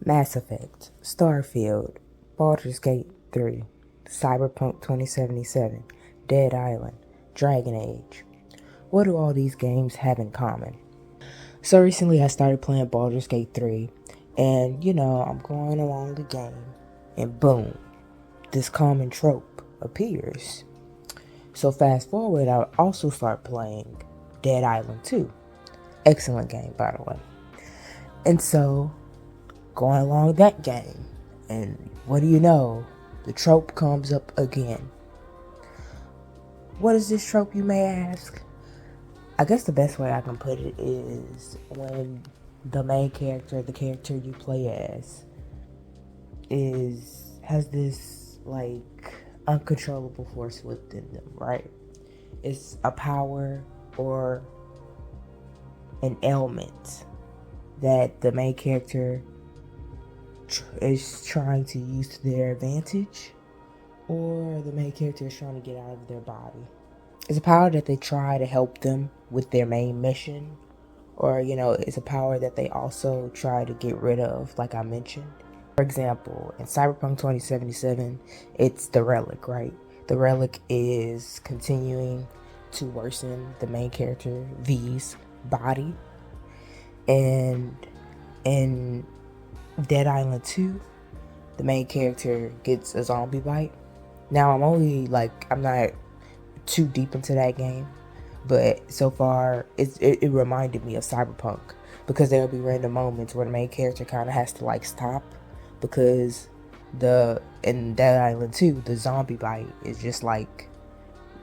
Mass Effect, Starfield, Baldur's Gate 3, Cyberpunk 2077, Dead Island, Dragon Age. What do all these games have in common? So recently I started playing Baldur's Gate 3, and I'm going along the game, and boom, this common trope appears. So fast forward, I also start playing Dead Island 2. Excellent game, by the way. And so, going along that game, and what do you know? The trope comes up again. What is this trope, you may ask? I guess the best way I can put it is when the main character, the character you play as, has this uncontrollable force within them, right? It's a power or an ailment that the main character is trying to use to their advantage, or the main character is trying to get out of their body. It's a power that they try to help them with their main mission, or it's a power that they also try to get rid of, like I mentioned. For example, in Cyberpunk 2077, it's the relic, right? The relic is continuing to worsen the main character V's body, and in Dead Island 2, the main character gets a zombie bite. Now I'm not too deep into that game, but so far it reminded me of Cyberpunk, because there'll be random moments where the main character kind of has to stop, because in Dead Island 2, the zombie bite is just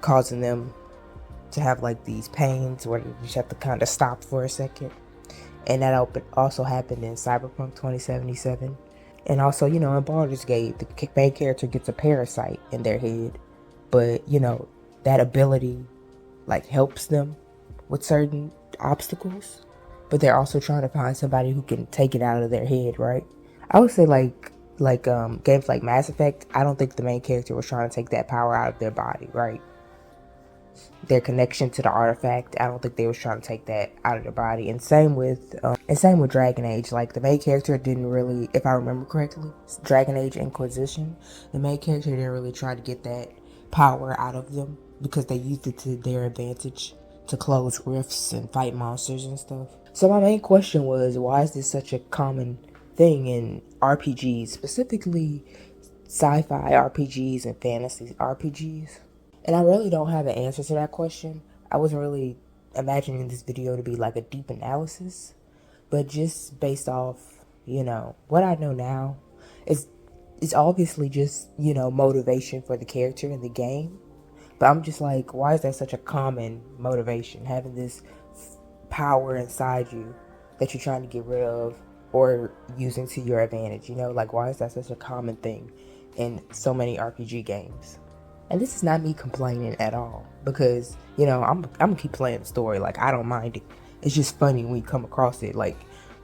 causing them to have these pains where you just have to kind of stop for a second. And that also happened in Cyberpunk 2077. And also, in Baldur's Gate, the main character gets a parasite in their head. But, that ability, helps them with certain obstacles. But they're also trying to find somebody who can take it out of their head, right? I would say, games like Mass Effect, I don't think the main character was trying to take that power out of their body, right? Their connection to the artifact, I don't think they was trying to take that out of their body. And same with Dragon Age. The main character didn't really, if I remember correctly, Dragon Age Inquisition, the main character didn't really try to get that power out of them, because they used it to their advantage to close rifts and fight monsters and stuff. So my main question was, why is this such a common thing in RPGs, specifically sci-fi RPGs and fantasy RPGs? And I really don't have an answer to that question. I wasn't really imagining this video to be a deep analysis, but just based off, what I know now, it's obviously just, motivation for the character in the game. But I'm just why is that such a common motivation? Having this power inside you that you're trying to get rid of or using to your advantage, why is that such a common thing in so many RPG games? And this is not me complaining at all, because, I'm gonna keep playing the story. I don't mind it. It's just funny when you come across it,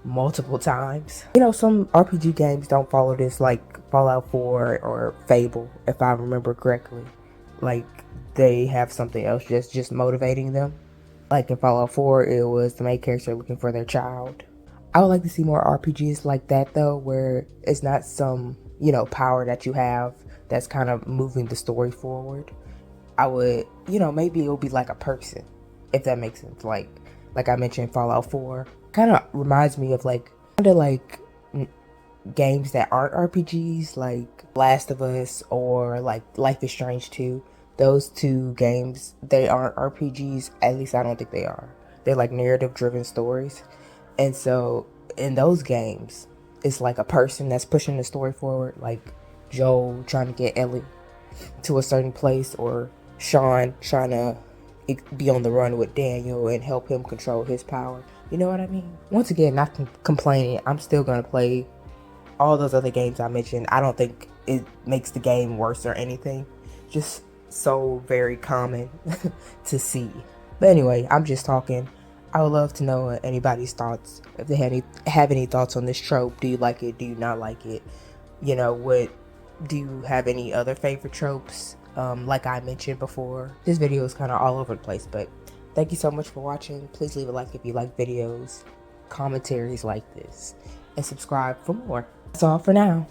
multiple times. Some RPG games don't follow this, like Fallout 4 or Fable, if I remember correctly. They have something else just motivating them. In Fallout 4, it was the main character looking for their child. I would like to see more RPGs like that, though, where it's not some, power that you have that's kind of moving the story forward. I would, maybe it would be like a person, if that makes sense. Like I mentioned, Fallout 4 kind of reminds me of games that aren't RPGs, like Last of Us or Life is Strange 2. Those two games, they aren't RPGs. At least I don't think they are. They're narrative driven stories. And so in those games, it's a person that's pushing the story forward, like Joel trying to get Ellie to a certain place, or Sean trying to be on the run with Daniel and help him control his power. You know what I mean? Once again, not complaining. I'm still going to play all those other games I mentioned. I don't think it makes the game worse or anything. Just so very common to see. But anyway, I'm just talking. I would love to know anybody's thoughts. If they have any thoughts on this trope. Do you like it? Do you not like it? Do you have any other favorite tropes? Like I mentioned before, this video is kind of all over the place, but thank you so much for watching. Please leave a like if you like videos, commentaries like this, and subscribe for more. That's all for now.